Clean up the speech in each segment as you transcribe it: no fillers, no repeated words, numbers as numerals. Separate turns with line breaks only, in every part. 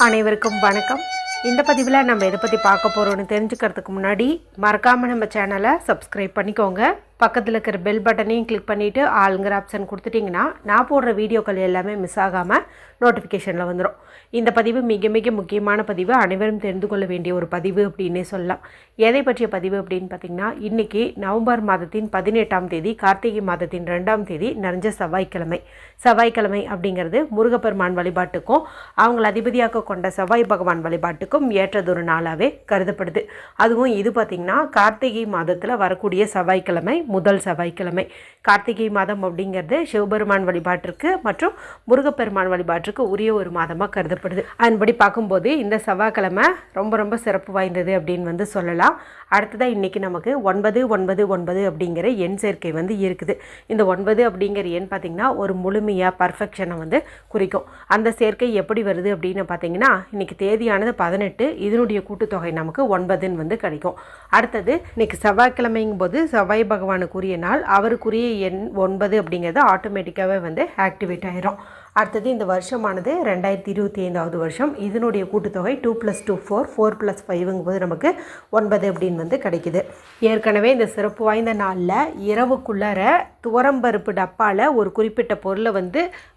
அனைவருக்கும் வணக்கம். இந்த பதிவில் நம்ம எதை பற்றி பார்க்க போகிறோன்னு தெரிஞ்சுக்கிறதுக்கு முன்னாடி மறக்காமல் நம்ம சேனலை சப்ஸ்கிரைப் பண்ணிக்கோங்க. பக்கத்தில் இருக்கிற பெல் பட்டனையும் கிளிக் பண்ணிவிட்டு ஆளுங்கிற ஆப்ஷன் கொடுத்துட்டிங்கன்னா நான் போடுற வீடியோக்கள் எல்லாமே மிஸ் ஆகாமல் நோட்டிஃபிகேஷனில் வந்துடும். இந்த பதிவு மிக மிக முக்கியமான பதிவு, அனைவரும் தெரிந்து கொள்ள வேண்டிய ஒரு பதிவு அப்படின்னே சொல்லலாம். எதை பற்றிய பதிவு அப்படின்னு பார்த்திங்கன்னா, இன்றைக்கி நவம்பர் மாதத்தின் 18ஆம் தேதி, கார்த்திகை மாதத்தின் 2ஆம் தேதி நிறைஞ்ச செவ்வாய்க்கிழமை அப்படிங்கிறது முருகப்பெருமான் வழிபாட்டுக்கும் அவங்கள அதிபதியாக கொண்ட செவ்வாய் பகவான் வழிபாட்டுக்கும் ஏற்றதொரு நாளாகவே கருதப்படுது. அதுவும் இது பார்த்திங்கன்னா கார்த்திகை மாதத்தில் வரக்கூடிய செவ்வாய்க்கிழமை, முதல் செவ்வாய்க்கிழமை. கார்த்திகை மாதம் அப்படிங்கிறது சிவபெருமான் வழிபாட்டிற்கு மற்றும் முருகப்பெருமான் வழிபாட்டிற்கு உரிய ஒரு மாதமாக கருதப்படுது. அதன்படி பார்க்கும்போது இந்த செவ்வாய்க்கிழமை ரொம்ப ரொம்ப சிறப்பு வாய்ந்தது அப்படின்னு சொல்லலாம். அடுத்ததாக இன்றைக்கி நமக்கு 999 அப்படிங்கிற எண் சேர்க்கை இருக்குது. இந்த 9 அப்படிங்கிற எண் பார்த்திங்கன்னா ஒரு முழுமையாக பர்ஃபெக்ஷனை குறிக்கும். அந்த சேர்க்கை எப்படி வருது அப்படின்னு பார்த்திங்கன்னா, இன்றைக்கி தேதியானது 18, இதனுடைய கூட்டுத்தொகை நமக்கு 9ன்னு கிடைக்கும். அடுத்தது இன்றைக்கி செவ்வாய்க்கிழமைங்கும் போது செவ்வாய் பகவானுக்குரிய நாள், அவருக்குரிய எண் 9 அப்படிங்கிறது ஆட்டோமேட்டிக்காகவே ஆக்டிவேட் ஆகிரும். அடுத்தது இந்த வருஷமானது 2025வது வருஷம். இதனுடைய கூட்டுத்தொகை 2 + 2 4, 4 + 5ங்கும்போது நமக்கு 9 அப்படின்னு கிடைக்குது. ஏற்கனவே இந்த சிறப்பு வாய்ந்த நாளில் இரவுக்குள்ளார துவரம்பருப்பு டப்பாவில் ஒரு குறிப்பிட்ட பொருளை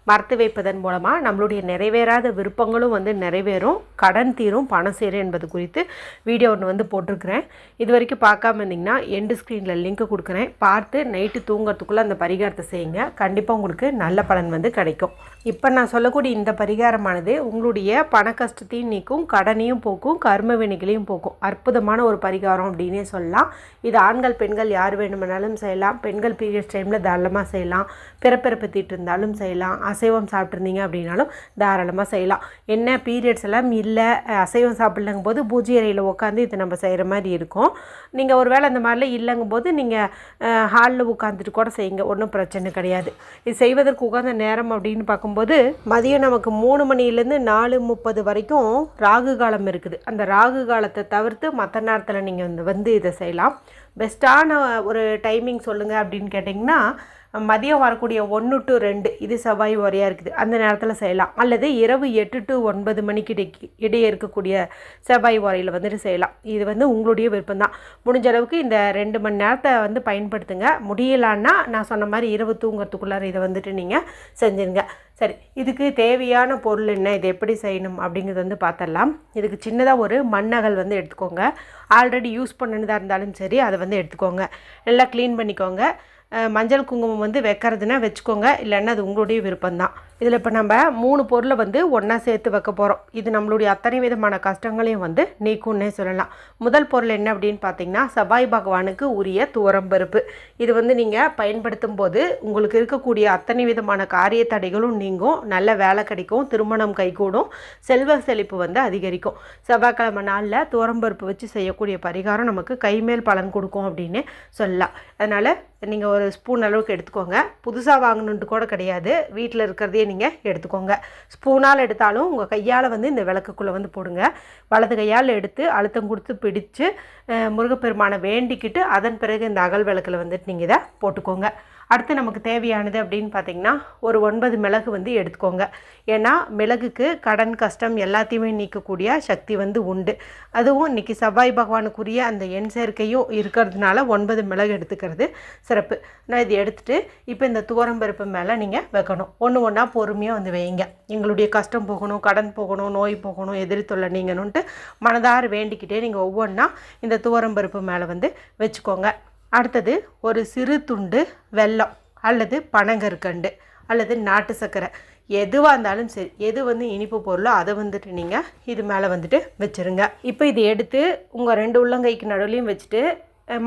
மறத்து வைப்பதன் மூலமாக நம்மளுடைய நிறைவேறாத விருப்பங்களும் நிறைவேறும், கடன் தீரும், பணம் சேரும் என்பது குறித்து வீடியோ ஒன்று போட்டிருக்கிறேன். இது வரைக்கும் பார்க்காம இருந்தீங்கன்னா எண்டு ஸ்க்ரீனில் லிங்க் கொடுக்குறேன், பார்த்து நைட்டு தூங்கிறதுக்குள்ளே அந்த பரிகாரத்தை செய்யுங்க. கண்டிப்பாக உங்களுக்கு நல்ல பலன் கிடைக்கும். இப்போ நான் சொல்லக்கூடிய இந்த பரிகாரமானது உங்களுடைய பண கஷ்டத்தையும் நீக்கும், கடனையும் போக்கும், கர்ம வினைகளையும் போக்கும். அற்புதமான ஒரு பரிகாரம் அப்படின்னே சொல்லலாம். இது ஆண்கள் பெண்கள் யார் வேணுமானாலும் செய்யலாம். பெண்கள் பீரியட்ஸ் டைமில் தாராளமாக செய்யலாம். பிறப்பிறப்பு பற்றிட்டு இருந்தாலும் செய்யலாம். அசைவம் சாப்பிட்ருந்தீங்க அப்படின்னாலும் தாராளமாக செய்யலாம். என்ன பீரியட்ஸ் எல்லாம் இல்லை, அசைவம் சாப்பிட்லங்கும் போது பூஜை அறையில் உட்காந்து இது நம்ம செய்கிற மாதிரி இருக்கும். நீங்கள் ஒரு வேளை அந்த மாதிரிலாம் இல்லைங்கும் போது நீங்கள் ஹாலில் உட்காந்துட்டு கூட செய்யுங்க, ஒன்றும் பிரச்சனை கிடையாது. இது செய்வதற்கு உட்காந்த நேரம் அப்படின்னு பார்க்கும்போது மதியம் நமக்கு 3 மணிலேருந்து 4:30 வரைக்கும் ராகு காலம் இருக்குது. அந்த ராகு காலத்தை தவிர்த்து மற்ற நேரத்தில் நீங்கள் இதை செய்யலாம். பெஸ்ட்டான ஒரு டைமிங் சொல்லுங்கள் அப்படின்னு கேட்டிங்கன்னா, மதியம் வரக்கூடிய 1 to 2 இது செவ்வாய் வரையாக இருக்குது, அந்த நேரத்தில் செய்யலாம். அல்லது இரவு 8 to 9 மணிக்கு இடையே இருக்கக்கூடிய செவ்வாய் வரையில் செய்யலாம். இது உங்களுடைய விருப்பம்தான். முடிஞ்ச அளவுக்கு இந்த 2 மணி நேரத்தை பயன்படுத்துங்க. முடியலான்னா நான் சொன்ன மாதிரி இரவு தூங்கிறதுக்குள்ளார இதை நீங்கள் செஞ்சுருங்க. சரி, இதுக்கு தேவையான பொருள் என்ன, இது எப்படி செய்யணும் அப்படிங்கிறது பார்த்துடலாம். இதுக்கு சின்னதாக ஒரு மண்ணகல் எடுத்துக்கோங்க. ஆல்ரெடி யூஸ் பண்ணதாக இருந்தாலும் சரி, அதை எடுத்துக்கோங்க. நல்லா க்ளீன் பண்ணிக்கோங்க. மஞ்சள் குங்குமம் வைக்கிறதுனா வச்சுக்கோங்க, இல்லைன்னா அது உங்களுடைய விருப்பம்தான். இதில் இப்போ நம்ம 3 பொருளை ஒன்றா சேர்த்து வைக்க போகிறோம். இது நம்மளுடைய அத்தனை விதமான கஷ்டங்களையும் நீக்கும்னே சொல்லலாம். முதல் பொருள் என்ன அப்படின்னு பார்த்தீங்கன்னா, செவ்வாய் பகவானுக்கு உரிய துவரம்பருப்பு. இது நீங்கள் பயன்படுத்தும் போது உங்களுக்கு இருக்கக்கூடிய அத்தனை விதமான காரிய தடைகளும் நீங்கும், நல்ல வேலை கிடைக்கும், திருமணம் கைகூடும், செல்வ செழிப்பு அதிகரிக்கும். செவ்வாய்க்கிழமை நாளில் துவரம்பருப்பு வச்சு செய்யக்கூடிய பரிகாரம் நமக்கு கைமேல் பலன் கொடுக்கும் அப்படின்னு சொல்லலாம். அதனால் நீங்கள் ஒரு ஸ்பூன் அளவுக்கு எடுத்துக்கோங்க. புதுசாக வாங்கணுன்ட்டு கூட கிடையாது, வீட்டில் இருக்கிறதே நீங்கள் எடுத்துக்கோங்க. ஸ்பூனால் எடுத்தாலும் உங்கள் கையால் இந்த விளக்குக்குள்ளே போடுங்க. வலது கையால் எடுத்து அழுத்தம் கொடுத்து பிடிச்சு முருகப்பெருமானை வேண்டிக்கிட்டு அதன் பிறகு இந்த அகல் விளக்கில் நீங்கள் இதை போட்டுக்கோங்க. அடுத்து நமக்கு தேவையானது அப்படின்னு பார்த்திங்கன்னா, ஒரு 9 மிளகு எடுத்துக்கோங்க. ஏன்னா மிளகுக்கு கடன் கஷ்டம் எல்லாத்தையுமே நீக்கக்கூடிய சக்தி உண்டு. அதுவும் இன்றைக்கி செவ்வாய் பகவானுக்குரிய அந்த எண் சேர்க்கையும் இருக்கிறதுனால 9 மிளகு எடுத்துக்கிறது சிறப்பு. நான் இது எடுத்துகிட்டு இப்போ இந்த துவரம்பருப்பு மேலே நீங்கள் வைக்கணும். ஒன்று ஒன்றா பொறுமையாக வைங்க. எங்களுடைய கஷ்டம் போகணும், கடன் போகணும், நோய் போகணும், எதிரி தொல்லை நீங்கணுன்ட்டு மனதார வேண்டிக்கிட்டே நீங்கள் ஒவ்வொன்றா இந்த துவரம்பருப்பு மேலே வச்சுக்கோங்க. அடுத்தது ஒரு சிறு துண்டு வெல்லம் அல்லது பனங்கற்கண்டு அல்லது நாட்டு சர்க்கரை, எதுவாக இருந்தாலும் சரி, எது இனிப்பு பொருளோ அதை நீங்கள் இது மேலே வச்சுருங்க. இப்போ இது எடுத்து உங்கள் 2 உள்ளங்கைக்கு நடுவுலையும் வச்சுட்டு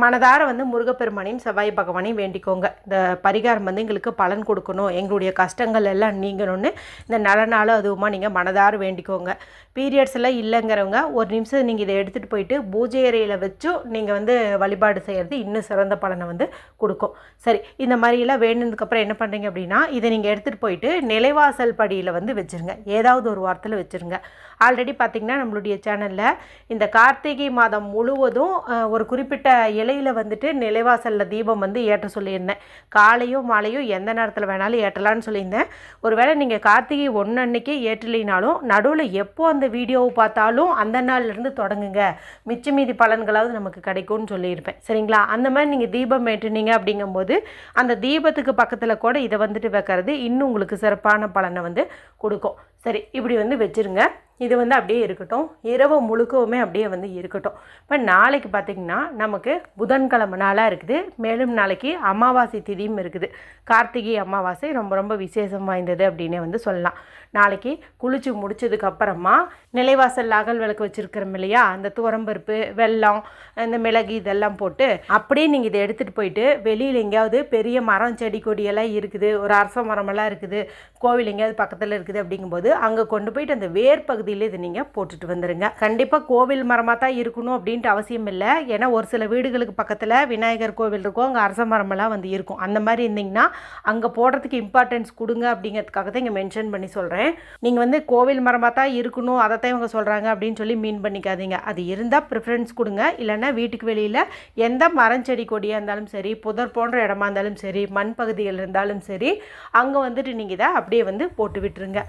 மனதார முருகப்பெருமானையும் செவ்வாய் பகவானையும் வேண்டிக்கோங்க. இந்த பரிகாரம் எங்களுக்கு பலன் கொடுக்கணும், எங்களுடைய கஷ்டங்கள் எல்லாம் நீங்கணும்னு இந்த நல்ல நாளும் அதுவுமா நீங்கள் மனதார வேண்டிக்கோங்க. பீரியட்ஸ் எல்லாம் இல்லைங்கிறவங்க ஒரு நிமிஷம் நீங்கள் இதை எடுத்துகிட்டு போயிட்டு பூஜை அறையில் வச்சும் நீங்கள் வழிபாடு செய்கிறது இன்னும் சிறந்த பலனை கொடுக்கும். சரி, இந்த மாதிரியெல்லாம் வேணுனதுக்கப்புறம் என்ன பண்ணுறீங்க அப்படின்னா, இதை நீங்கள் எடுத்துகிட்டு போயிட்டு நிலைவாசல் படியில் வச்சுருங்க. ஏதாவது ஒரு வாரத்தில் வச்சுருங்க. ஆல்ரெடி பார்த்திங்கன்னா நம்மளுடைய சேனலில் இந்த கார்த்திகை மாதம் முழுவதும் ஒரு குறிப்பிட்ட இலையில் வந்துட்டு நிலைவாசலில் தீபம் வந்து ஏற்ற சொல்லியிருந்தேன். காலையோ மாலையோ எந்த நேரத்தில் வேணாலும் ஏற்றலான்னு சொல்லியிருந்தேன். ஒருவேளை நீங்கள் கார்த்திகை 1 அன்னைக்கு ஏற்றலினாலும் நடுவில் எப்போ அந்த வீடியோவை பார்த்தாலும் அந்த நாள்லேருந்து தொடங்குங்க, மிச்ச மீதி பலன்களாவது நமக்கு கிடைக்கும்னு சொல்லியிருப்பேன். சரிங்களா? அந்த மாதிரி நீங்கள் தீபம் ஏற்றுனீங்க அப்படிங்கும்போது அந்த தீபத்துக்கு பக்கத்தில் கூட இதை வந்துட்டு வைக்கிறது இன்னும் உங்களுக்கு சிறப்பான பலனை வந்து கொடுக்கும். சரி, இப்படி வந்து வச்சுருங்க. இது வந்து அப்படியே இருக்கட்டும். இரவு முழுக்கவுமே அப்படியே வந்து இருக்கட்டும். இப்போ நாளைக்கு பார்த்திங்கன்னா நமக்கு புதன்கிழமை நாளாக இருக்குது. மேலும் நாளைக்கு அமாவாசை திதியும் இருக்குது. கார்த்திகை அமாவாசை ரொம்ப ரொம்ப விசேஷம் வாய்ந்தது அப்படின்னே வந்து சொல்லலாம். நாளைக்கு குளிச்சு முடிச்சதுக்கப்புறமா நிலைவாசல் அகல் விளக்கு வச்சுருக்கிறோம் இல்லையா, அந்த துவரம்பருப்பு, வெல்லம், இந்த மிளகு இதெல்லாம் போட்டு அப்படியே நீங்கள் இதை எடுத்துகிட்டு போயிட்டு வெளியில் எங்கேயாவது பெரிய மரம் செடி கொடியெல்லாம் இருக்குது, ஒரு அரச மரமெல்லாம் இருக்குது, கோவில் எங்கேயாவது பக்கத்தில் இருக்குது அப்படிங்கும்போது அங்கே கொண்டு போயிட்டு அந்த வேர் பகுதியில் இதை நீங்கள் போட்டுட்டு வந்துடுங்க. கண்டிப்பாக கோவில் மரமாக தான் இருக்கணும் அப்படின்ட்டு அவசியம் இல்லை. ஏன்னா ஒரு சில வீடுகளுக்கு பக்கத்தில் விநாயகர் கோவில் இருக்கும், அங்கே அரச மரமெல்லாம் வந்து இருக்கும். அந்த மாதிரி இருந்தீங்கன்னா அங்கே போடுறதுக்கு இம்பார்ட்டன்ஸ் கொடுங்க அப்படிங்கிறதுக்காக தான் இங்கே மென்ஷன் பண்ணி சொல்கிறேன். நீங்கள் வந்து கோவில் மரமாக தான் இருக்கணும் அதை தான் இவங்க சொல்கிறாங்க அப்படின்னு சொல்லி மீன் பண்ணிக்காதீங்க. அது இருந்தால் ப்ரிஃபரன்ஸ் கொடுங்க. இல்லைன்னா வீட்டுக்கு வெளியில் எந்த மரம் செடி கொடியாக இருந்தாலும் சரி, புதர் போன்ற இடமா இருந்தாலும் சரி, மண் பகுதிகள் இருந்தாலும் சரி, அங்கே வந்துட்டு நீங்கள் இதை அப்படியே வந்து போட்டு விட்டுருங்க.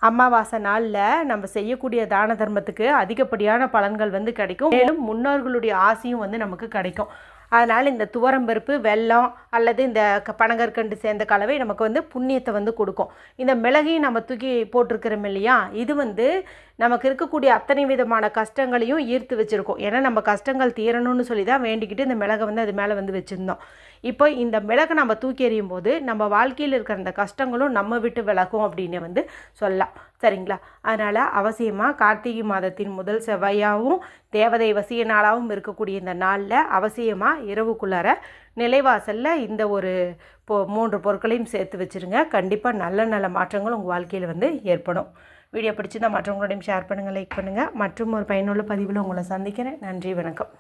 அமாவாசை நாளில் நம்ம செய்யக்கூடிய தான தர்மத்துக்கு அதிகப்படியான பலன்கள் வந்து கிடைக்கும். மேலும் முன்னோர்களுடைய ஆசையும் வந்து நமக்கு கிடைக்கும். அதனால் இந்த துவரம்பருப்பு, வெல்லம் அல்லது இந்த பனங்கற்கண்டு சேர்ந்த கலவை நமக்கு வந்து புண்ணியத்தை வந்து கொடுக்கும். இந்த மிளகையும் நம்ம தூக்கி போட்டிருக்கிறோம் இல்லையா, இது வந்து நமக்கு இருக்கக்கூடிய அத்தனை விதமான கஷ்டங்களையும் ஈர்த்து வச்சுருக்கோம். ஏன்னா நம்ம கஷ்டங்கள் தீரணும்னு சொல்லி தான் வேண்டிக்கிட்டு இந்த மிளகை வந்து அது மேலே வந்து வச்சுருந்தோம். இப்போ இந்த மிளகை நம்ம தூக்கி எறியும் போது நம்ம வாழ்க்கையில் இருக்கிற அந்த கஷ்டங்களும் நம்ம விட்டு விலகும் அப்படின்னு வந்து சொல்லலாம். சரிங்களா? அதனால் அவசியமாக கார்த்திகை மாதத்தின் முதல் செவ்வாயாகவும் தேவதை வசிய நாளாகவும் இருக்கக்கூடிய இந்த நாளில் அவசியமாக இரவுக்குள்ளார நிலைவாசலில் இந்த ஒரு 3 பொருட்களையும் சேர்த்து வச்சுருங்க. கண்டிப்பாக நல்ல நல்ல மாற்றங்கள் உங்கள் வாழ்க்கையில் வந்து ஏற்படும். வீடியோ பிடிச்சிருந்தால் மற்றவங்களோடையும் ஷேர் பண்ணுங்கள், லைக் பண்ணுங்கள். மற்றும் ஒரு பயனுள்ள பதிவில் உங்களை சந்திக்கிறேன். நன்றி, வணக்கம்.